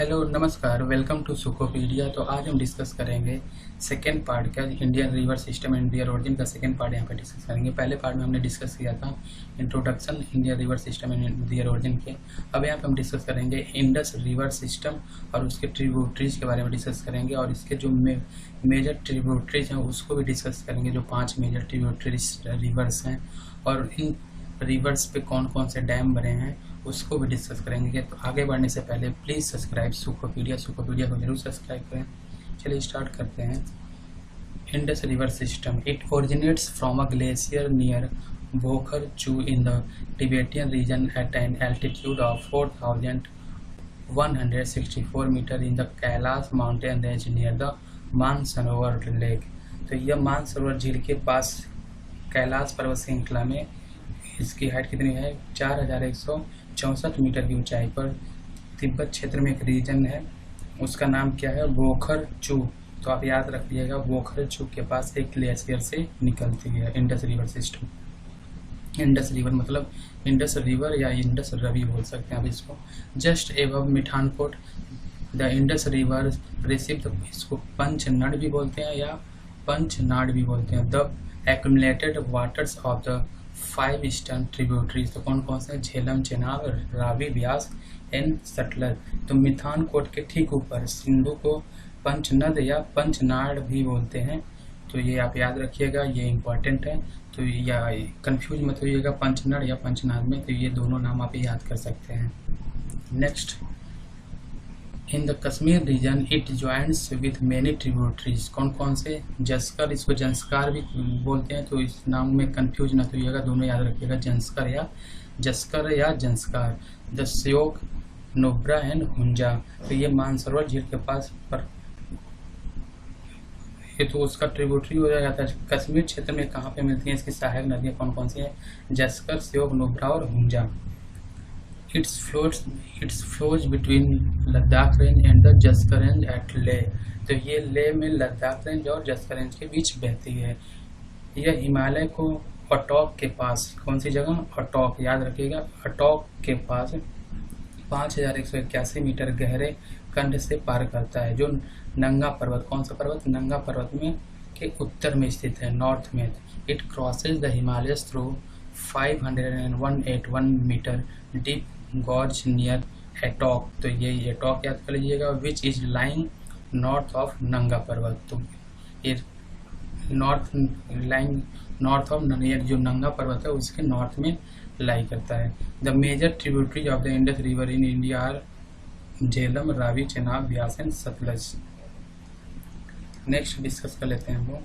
Hello नमस्कार, welcome to सुकोपीडिया। तो आज हम डिस्कस करेंगे सेकेंड पार्ट का Indian river system and their origin का सेकेंड पार्ट यहाँ पे डिस्कस करेंगे। पहले पार्ट में हमने डिस्कस किया था introduction Indian river system and their origin के। अब यहाँ पे हम डिस्कस करेंगे इंडस रिवर सिस्टम और उसके ट्रिब्यूटरीज के बारे में डिस्कस करेंगे और इसके जो मेजर ट्रिब्यूटरीज हैं उसको भी डिस्कस करेंगे, जो 5 मेजर ट्रिब्यूटरीज रिवर्स हैं और इन रिवर्स पे कौन कौन से डैम बने हैं उसको भी डिस्कस करेंगे। तो आगे बढ़ने से पहले प्लीज़ सब्सक्राइब सुकोपीडिया को जरूर सब्सक्राइब करें। चलिए स्टार्ट करते हैं। Indus river system it originates from a glacier near Bokhar Chu in the Tibetan region at an altitude of 4164 metre in the Kailash mountain range near the Mansarovar lake. तो यह मानसरोवर झील के पास कैलाश पर्वत श्रृंखला में इसकी हाइट कितनी है? 4164 मीटर की ऊंचाई पर तिब्बत क्षेत्र में एक रीजन है, उसका नाम क्या है? बोखर चू। तो आप याद रखिएगा, बोखर चू के पास एक ग्लेशियर से निकलती है Indus river system. Indus river मतलब इंडस रिवर या इंडस रवि बोल सकते हैं आप इसको। Just above Mithankot the Indus river receive, इसको पंचनड़ भी बोलते हैं या पंचनाड भी बोलते हैं। The accumulated waters of the 5 eastern tributaries. तो कौन कौन से? झेलम, चेनाब, रावी, ब्यास एंड सतलज। तो मिठानकोट के ठीक ऊपर सिंधु को पंचनद या पंचनाड़ भी बोलते हैं। तो ये आप याद रखिएगा, ये इम्पॉर्टेंट है। तो या कंफ्यूज मत होइएगा पंचनड़ या पंचनाद में, तो ये दोनों नाम आप याद कर सकते हैं। Next, in the Kashmir region it joints with many tributaries. कौन कौन से? जस्कर, इसको जंस्कार भी बोलते हैं, तो इस नाम में कंफ्यूज न होइएगा, दोनों याद रखिएगा, जंस्कर या जंस्कार। The Shyok, Nubra and Hunza. तो ये मानसरोवर झील के पास पर ये तो उसका ट्रिब्यूटरी हो जाता है। कश्मीर क्षेत्र में कहाँ पे मिलती हैं इसकी सहायक नदियाँ कौन कौन सी हैं? जस्कर, श्योक, नुब्रा और Hunza. Its flows between Ladakh range and the Zanskar range at Leh. तो ये ले में लद्दाख रेंज और जस्कर रेंज के बीच बहती है। यह हिमालय को अटोक के पास, कौन सी जगह? अटोक, याद रखिएगा, अटोक के पास 5181 मीटर गहरे कंड से पार करता है, जो नंगा पर्वत, कौन सा पर्वत? नंगा पर्वत में के उत्तर में स्थित है, नॉर्थ में। It crosses the Himalayas through 50181 meter deep gorge near Attock. तो ये एटॉक याद कर लीजिएगा, which is lying north of Nanga Parbat. तो ये नॉर्थ ऑफ जो नंगा पर्वत है उसके नॉर्थ में लाई करता है। The major tributaries of the Indus river in India are Jhelum, Ravi, Chenab, Beas and Sutlej. Next discuss कर लेते हैं हम लोग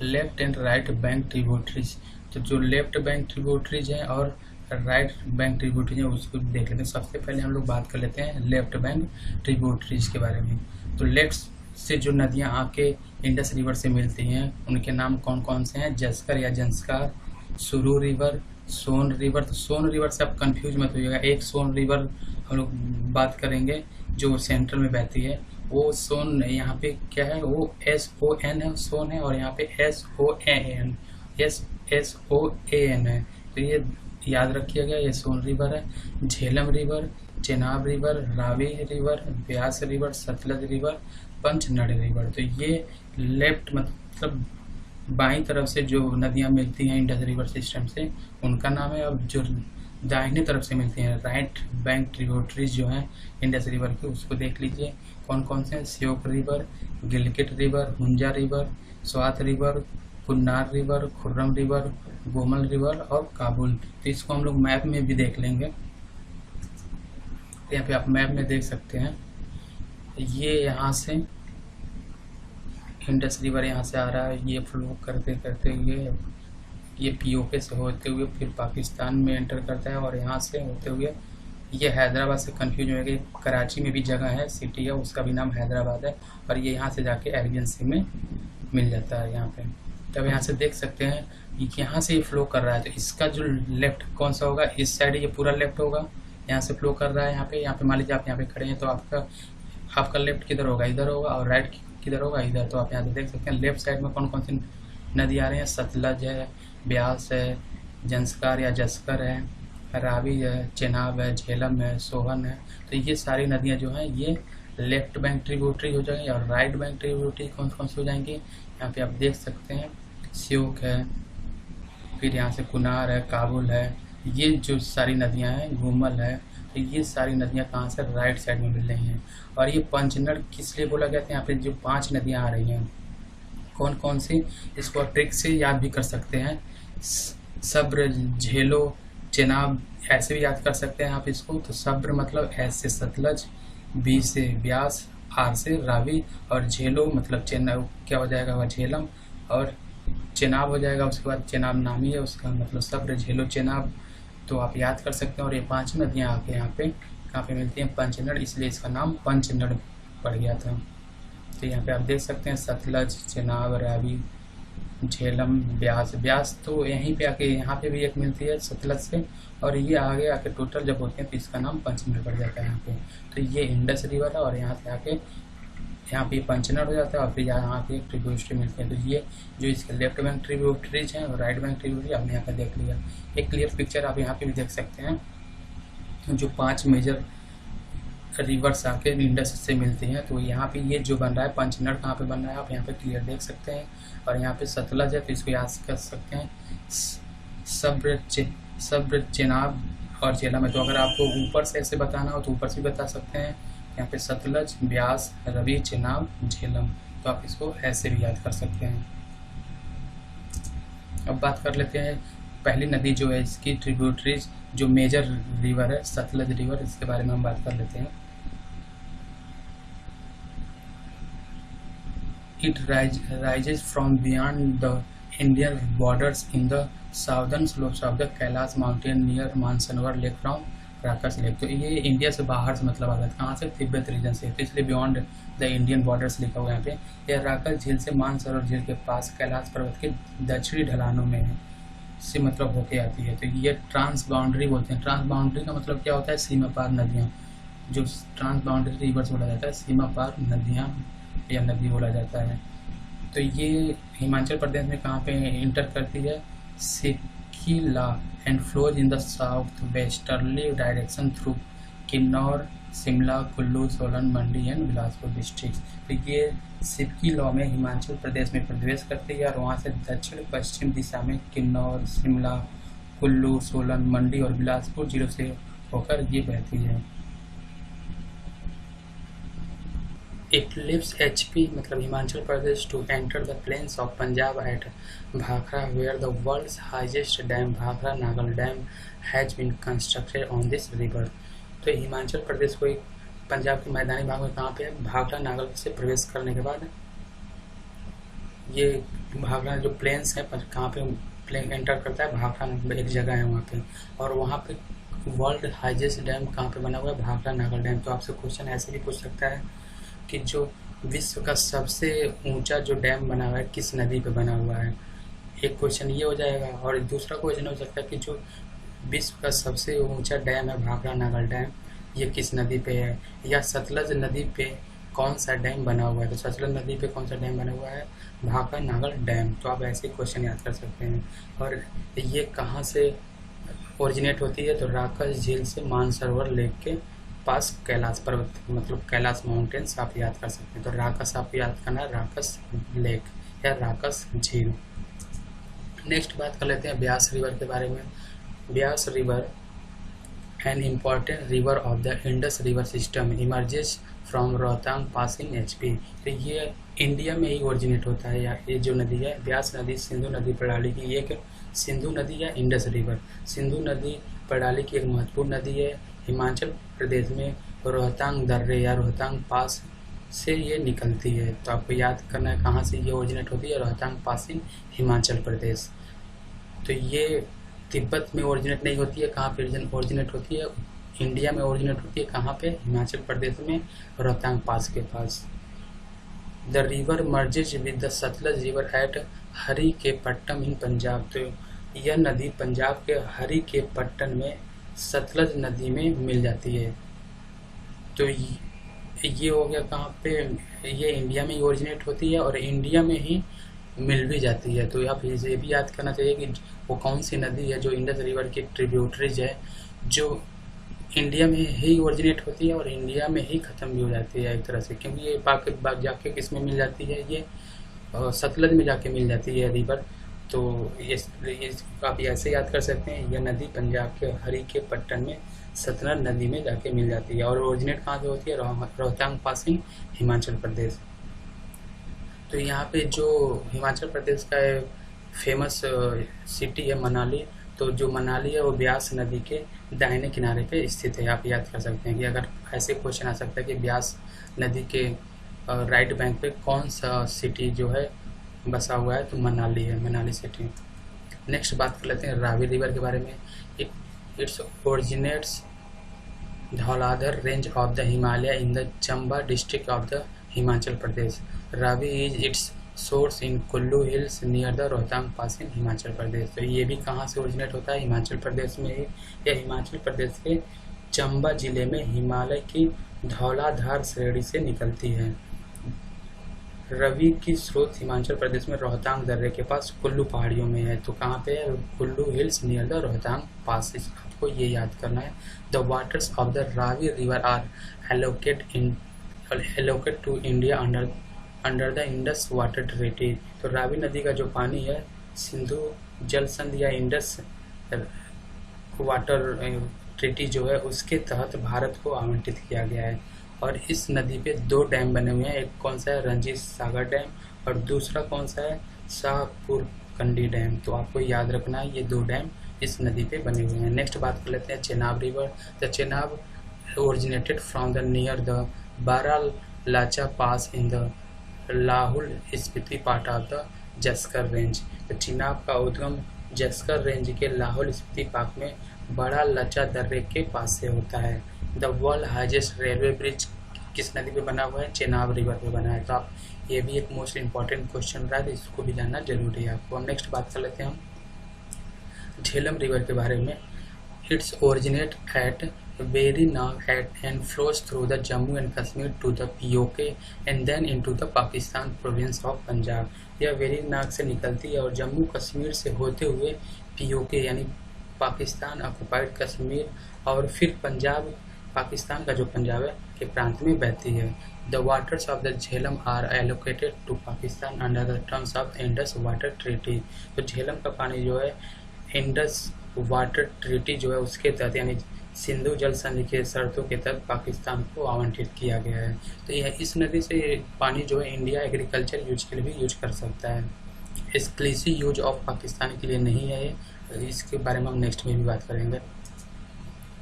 left and right bank tributaries. तो जो लेफ्ट बैंक ट्रिब्यूटरीज हैं और राइट बैंक ट्रिब्यूटरीज हैं उसको देख लेते हैं। सबसे पहले हम लोग बात कर लेते हैं लेफ्ट बैंक ट्रिब्यूटरीज के बारे में। तो लेफ्ट से जो नदियां आके इंडस रिवर से मिलती हैं उनके नाम कौन कौन से हैं? जस्कर या जंस्कार, सुरू रिवर, सोन रिवर। तो सोन रिवर से आप कंफ्यूज मत होइएगा, एक सोन रिवर हम लोग बात करेंगे जो सेंट्रल में बहती है, वो सोन यहाँ पे क्या है? वो SON है, सोन है, और यहाँ पे SOAN है। तो ये याद रखिएगा, ये सोन रिवर है। Jhelum river, Chenab river, Ravi river, Beas river, Sutlej river, Panchnad river. तो ये लेफ्ट मतलब बाईं तरफ से जो नदियाँ मिलती हैं इंडस रिवर सिस्टम से उनका नाम है। अब जो दाहिने तरफ से मिलती हैं राइट बैंक ट्रिब्यूटरीज जो हैं इंडस रिवर की, उसको देख लीजिए कौन कौन से हैं? Shyok river, Gilgit river, Hunza river, Swat river, Kunar river, Kurram river, Gomal river और काबुल। तो इसको हम लोग मैप में भी देख लेंगे। यहाँ पे आप मैप में देख सकते हैं, ये यहाँ से इंडस रिवर यहाँ से आ रहा है, ये फ्लो करते करते ये POK से होते हुए फिर पाकिस्तान में एंटर करता है और यहाँ से होते हुए ये हैदराबाद से कंफ्यूज हो गया। कराची में भी जगह है, सिटी है, उसका भी नाम हैदराबाद है, और ये यहाँ से जाके अरेबियन सी में मिल जाता है यहाँ पे। तब यहाँ से देख सकते हैं यहाँ से ये फ्लो कर रहा है, तो इसका जो लेफ्ट कौन सा होगा? इस साइड ये पूरा लेफ्ट होगा, यहाँ से फ्लो कर रहा है। यहाँ पे मान लीजिए आप यहाँ पे खड़े हैं, तो आपका लेफ्ट किधर होगा? इधर होगा, और राइट किधर होगा? इधर। तो आप यहाँ से देख सकते हैं लेफ्ट साइड में कौन कौन सी नदी आ रही है? सतलज है, ब्यास है, जंस्कार या जस्कर है, रावी है, चेनाब है, झेलम है, सोहन है। तो ये सारी नदियाँ जो हैं ये लेफ्ट बैंक ट्रिब्यूटरी हो जाएंगी, और राइट बैंक ट्रिब्यूटरी कौन कौन सी हो जाएंगी यहाँ पे आप देख सकते हैं। श्योक है, फिर यहाँ से कुनार है, काबुल है, ये जो सारी नदियाँ हैं, घूमल है। तो ये सारी नदियाँ कहाँ से राइट साइड में मिल रही हैं। और ये पंचनड़ किस लिए बोला गया था, यहाँ पे जो 5 नदियाँ आ रही हैं कौन कौन सी, इसको ट्रिक से याद भी कर सकते हैं। सब्र, झेलो, चेनाब, ऐसे भी याद कर सकते हैं आप इसको। तो सब्र मतलब एस से सतलज, बी से ब्यास, आर से रावी, और झेलो मतलब चेनाब क्या हो जाएगा वह झेलम, और चेनाब हो जाएगा उसके बाद चेनाब नामी है उसका मतलब सब्र, झेलो, चेनाब। तो आप याद कर सकते हैं। और ये 5 नदियाँ आके यहाँ पे कहाँ पे मिलती हैं, पंचनड़, इसलिए इसका नाम पंचनड़ पड़ गया था। तो यहाँ पे आप देख सकते हैं सतलज, चेनाब, रावी, झेलम, ब्यास। ब्यास तो यहीं पे आके यहाँ पे भी एक मिलती है सतलज से, और ये आगे आके टोटल जब होते हैं तो इसका नाम पंचनड़ पड़ जाता है यहाँ पे। तो ये इंडस रिवर है, और यहाँ से आके यहाँ पे पंचनड़ हो जाता है, और फिर यहाँ पे ट्रिब्यूटरी मिलती है। तो ये जो इसके लेफ्ट बैंक ट्रिब्यूटरीज हैं और राइट बैंक ट्रिब्यूटरी आपने यहाँ पे देख लिया। एक क्लियर पिक्चर आप यहाँ पे भी देख सकते हैं। जो 5 मेजर रिवर्स आके इंडस से मिलती हैं, तो यहाँ पे ये जो बन रहा है पंचनड़ कहाँ पे बन रहा है आप यहाँ पे क्लियर देख सकते हैं। और यहाँ पे सतलज है तो इसको याद कर सकते हैं सब्र, चेनाब और झेलम है। तो अगर आपको ऊपर से ऐसे बताना हो तो ऊपर से बता सकते हैं। यहाँ पे सतलज, ब्यास, रवि, चेनाब, झेलम, तो आप इसको ऐसे भी याद कर सकते हैं। अब बात कर लेते हैं पहली नदी जो है इसकी ट्रिब्यूटरीज, जो मेजर रिवर है सतलज रिवर, इसके बारे में हम बात कर लेते हैं। It rises from beyond the Indian borders in the southern slopes of the Kailash mountain near Mansarovar Lake from Rakas lake. तो ये इंडिया से बाहर से मतलब आ गया, कहाँ से, तिब्बत रीजन से, तो इसलिए बियॉन्ड द इंडियन बॉर्डर्स लिखा हुआ है यहाँ पे। यह राकस झील से मानसरोवर झील के पास कैलाश पर्वत के दक्षिणी ढलानों में से मतलब होके आती है। तो ये ट्रांस बाउंड्री बोलते हैं। ट्रांस बाउंड्री का मतलब क्या होता है, सीमा पार नदियाँ। जो ट्रांस बाउंड्री रिवर्स बोला जाता है, सीमा पार नदियाँ या नदी बोला जाता है। तो ये हिमाचल प्रदेश में कहाँ पे इंटर करती है, Shipki La, and flows in the south westerly direction through Kinnaur, Shimla, Kullu, Solan, Mandi and Bilaspur district. तो ये सिक्की लॉ में हिमाचल प्रदेश में प्रवेश करती है, और वहाँ से दक्षिण पश्चिम दिशा में किन्नौर, शिमला, कुल्लू, सोलन, मंडी और बिलासपुर जिलों से होकर ये बहती है। It leaves HP मतलब Himachal Pradesh to enter the plains of Punjab at Bhakra, where the world's highest dam Bhakra Nagal Dam has been constructed on this river। तो हिमाचल प्रदेश को एक पंजाब के मैदानी भाग में कहाँ पे है, भाखड़ा नागल से प्रवेश करने के बाद ये भाखड़ा जो प्लेन्स है कहाँ पे प्लेन एंटर करता है, भाखड़ा एक जगह है वहाँ पे, और वहाँ पे वर्ल्ड हाईएस्ट डैम कहाँ पे बना हुआ है, भाखड़ा नागल डैम। तो आपसे क्वेश्चन ऐसे भी पूछ सकता है कि जो विश्व का सबसे ऊंचा जो डैम बना हुआ है किस नदी पे बना हुआ है, एक क्वेश्चन ये हो जाएगा। और दूसरा क्वेश्चन हो सकता है कि जो विश्व का सबसे ऊंचा डैम है भाखड़ा नागल डैम, ये किस नदी पे है, या सतलज नदी पे कौन सा डैम बना हुआ है। तो सतलज नदी पे कौन सा डैम बना हुआ है, भाखड़ा नागल डैम। तो आप ऐसे क्वेश्चन याद कर सकते हैं। और ये कहाँ से ओरिजिनेट होती है, तो राकस झील से मानसरोवर लेक के पास कैलाश पर्वत मतलब कैलाश माउंटेन्स आप याद कर सकते हैं। तो राकस आप याद करना है, राकस लेक या राकस झील। नेक्स्ट बात कर लेते हैं ब्यास रिवर के बारे में। Beas river an important river of the Indus river system emerges from Rohtang pass in HP। तो ये इंडिया में ही ओरिजिनेट होता है। ये जो नदी है ब्यास नदी सिंधु नदी प्रणाली की एक सिंधु नदी या इंडस रिवर, सिंधु नदी प्रणाली की एक महत्वपूर्ण नदी है। हिमाचल प्रदेश में रोहतांग दर्रे या रोहतांग पास से ये निकलती है। तो आपको याद करना है कहाँ से ये ओरिजिनेट होती है, रोहतांग पास इन हिमाचल प्रदेश। तो ये तिब्बत में ओरिजिनेट नहीं होती है, कहाँ पे ओरिजिनेट होती है, इंडिया में ओरिजिनेट होती है, कहाँ पे, हिमाचल प्रदेश में रोहतांग पास के पास। The river merges with the Sutlej river at Harike Pattan इन पंजाब। तो यह नदी पंजाब के हरी के पट्टन में सतलज नदी में मिल जाती है। तो ये हो गया कहाँ पे, ये इंडिया में ही ओरिजिनेट होती है और इंडिया में ही मिल भी जाती है। तो आप ये भी याद करना चाहिए कि वो कौन सी नदी है जो इंडस रिवर की ट्रिब्यूटरीज है जो इंडिया में ही ओरिजिनेट होती है और इंडिया में ही ख़त्म भी हो जाती है एक तरह से, क्योंकि ये बाग जाके किस में मिल जाती है, ये सतलज में जाके मिल जाती है रिवर। तो ये आप ऐसे याद कर सकते हैं, यह नदी पंजाब के हरी के पट्टन में सतलज नदी में जाके मिल जाती है और ओरिजिनेट कहाँ से होती है, रोहतांग पासिंग हिमाचल प्रदेश। तो यहाँ पे जो हिमाचल प्रदेश का फेमस सिटी है मनाली, तो जो मनाली है वो ब्यास नदी के दाहिने किनारे पे स्थित है। आप याद कर सकते हैं कि अगर ऐसे क्वेश्चन आ सकता है कि ब्यास नदी के राइट बैंक पे कौन सा सिटी जो है बसा हुआ है, तो मनाली है, मनाली सिटी। नेक्स्ट बात कर लेते हैं रावी रिवर के बारे में। Its originates Dhauladhar range of the Himalaya in the Chamba district of the Himachal Pradesh. Ravi is its source in Kullu hills near the Rohtang pass in Himachal Pradesh. तो ये भी कहाँ से ओरिजिनेट होता है, हिमाचल प्रदेश में ही। यह हिमाचल प्रदेश के चंबा जिले में हिमालय की धौलाधार श्रेणी से निकलती है। रवि की स्रोत हिमाचल प्रदेश में रोहतांग दर्रे के पास कुल्लू पहाड़ियों में है। तो कहाँ पे है, Kullu hills near the Rohtang pass. आपको ये याद करना है। The waters of the Ravi river are allocate to India under the Indus water treaty. तो रावी नदी का जो पानी है सिंधु जल संध या इंडस वाटर ट्रीटी जो है उसके तहत भारत को आवंटित किया गया है। और इस नदी पे 2 डैम बने हुए हैं। एक कौन सा है, रंजीत सागर डैम, और दूसरा कौन सा है, शाहपुर कंडी डैम। तो आपको याद रखना है ये 2 डैम इस नदी पे बने हुए हैं। नेक्स्ट बात कर लेते हैं Chenab river. The Chenab originated from the near the Baralacha pass in the Lahaul Spiti part of the Zanskar range. तो चेनाब का उद्गम जस्कर रेंज के लाहौल स्पीति पार्क में बड़ा लचा दर्रे के पास से होता है। The world highest railway bridge किस नदी पे बना हुआ है, चेनाब रिवर पे बना है। तो आप ये भी एक मोस्ट इंपॉर्टेंट क्वेश्चन रहा है, तो इसको भी जानना जरूरी है आपको। हम नेक्स्ट बात कर लेते हैं हम झेलम रिवर के बारे में। It's originate at Verinag and flows through the Jammu and Kashmir to the PoK and then into the Pakistan province of Punjab. यह वेरीनाग से निकलती है और जम्मू कश्मीर से होते हुए पीओके यानी पाकिस्तान ऑक्युपाइड कश्मीर और फिर पंजाब, पाकिस्तान का जो पंजाब है के प्रांत में बहती है। The waters of the Jhelum are allocated to Pakistan under the terms of Indus water treaty. तो झेलम का पानी जो है इंडस वाटर ट्रीटी जो है उसके तहत यानी सिंधु जल संधि के शर्तों के तहत पाकिस्तान को आवंटित किया गया है। तो यह इस नदी से पानी जो है इंडिया एग्रीकल्चर यूज के लिए भी यूज कर सकता है। एक्सक्लूसिव यूज ऑफ पाकिस्तान के लिए नहीं है, इसके बारे में हम नेक्स्ट में भी बात करेंगे।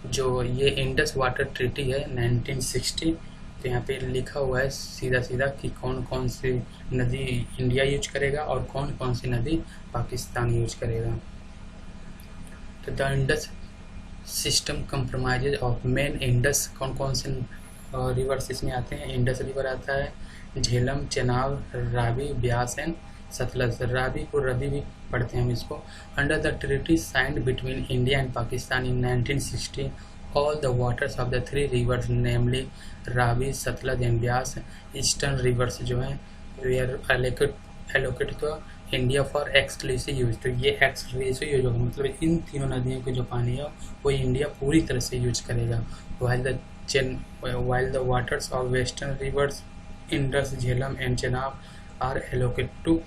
जो ये इंडस वाटर ट्रीटी है 1960, तो यहाँ पे लिखा हुआ है सीधा सीधा कि कौन कौन सी नदी इंडिया यूज करेगा और कौन कौन सी नदी पाकिस्तान यूज करेगा। तो the Indus system compromises of main Indus, कौन कौन से रिवर्स इसमें आते हैं, इंडस रिवर आता है, झेलम, चेनाब, रावी, ब्यास एंड सतलज। रावी को रवि भी पढ़ते हैं हम इसको। Under the treaty signed between India and Pakistan in 1960 all the waters of the 3 rivers namely Ravi, Sutlej and Beas eastern rivers जो हैं वे are allocate to India for exclusive use. तो ये एक्सक्लूसिव यूज होगा, मतलब इन तीनों नदियों के जो पानी है वो इंडिया पूरी तरह से यूज करेगा। while the waters of western rivers Indus, Jhelum and Chenab are allocate to,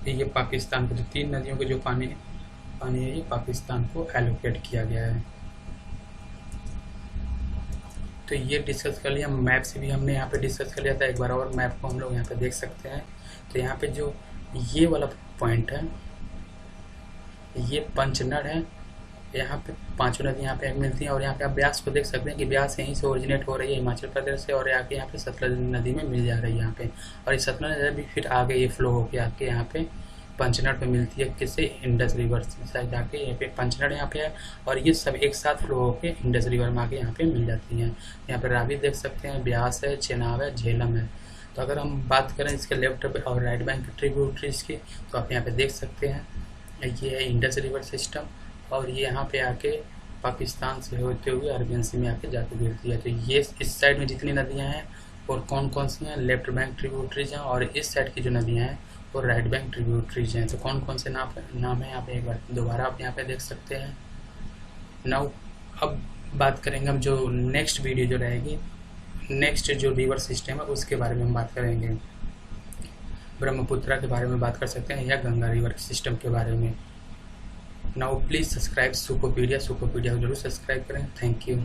ये पाकिस्तान को, जो 3 नदियों के जो पानी है ये पाकिस्तान को एलोकेट किया गया है। तो ये डिस्कस कर लिया। मैप से भी हमने यहाँ पे डिस्कस कर लिया था, एक बार और मैप को हम लोग यहाँ पे देख सकते हैं। तो यहाँ पे जो ये वाला पॉइंट है ये पंचनड़ है, यहाँ पे 5 नदी यहाँ पे मिलती हैं और यहाँ पे आप ब्यास को देख सकते हैं कि ब्यास यहीं से ओरिजिनेट हो रही है हिमाचल प्रदेश से और आके यहाँ पे सतलज नदी में मिल जा रही है यहाँ पे। और ये सतलज नदी भी फिर आगे ये फ्लो होके आके यहाँ पे पंचनड़ पे मिलती है, किससे, इंडस रिवर से जाके यहाँ पे पंचनड़ यहाँ पे है और ये सब एक साथ फ्लो होके इंडस रिवर में आके यहाँ पे मिल जाती हैं। यहाँ पे रावी देख सकते हैं, ब्यास है, चेनाब है, झेलम है। तो अगर हम बात करें इसके लेफ्ट और राइट बैंक ट्रिब्यूटरीज की, तो आप यहाँ पे देख सकते हैं ये है इंडस रिवर सिस्टम और ये यहाँ पे आके पाकिस्तान से होते हुए अरबियन सी में आके जाके गिरती है। तो ये इस साइड में जितनी नदियाँ हैं और कौन कौन सी हैं, लेफ्ट बैंक ट्रिब्यूटरीज हैं, और इस साइड की जो नदियाँ हैं वो राइट बैंक ट्रिब्यूटरीज हैं। तो कौन कौन से नाम है यहाँ पे एक बार दोबारा आप यहाँ पे देख सकते हैं। नाउ अब बात करेंगे हम जो नेक्स्ट वीडियो जो रहेगी, नेक्स्ट जो रिवर सिस्टम है उसके बारे में हम बात करेंगे। ब्रह्मपुत्रा के बारे में बात कर सकते हैं या गंगा रिवर सिस्टम के बारे में। नाउ प्लीज़ सब्सक्राइब सुकोपीडिया को जरूर सब्सक्राइब करें। Thank you.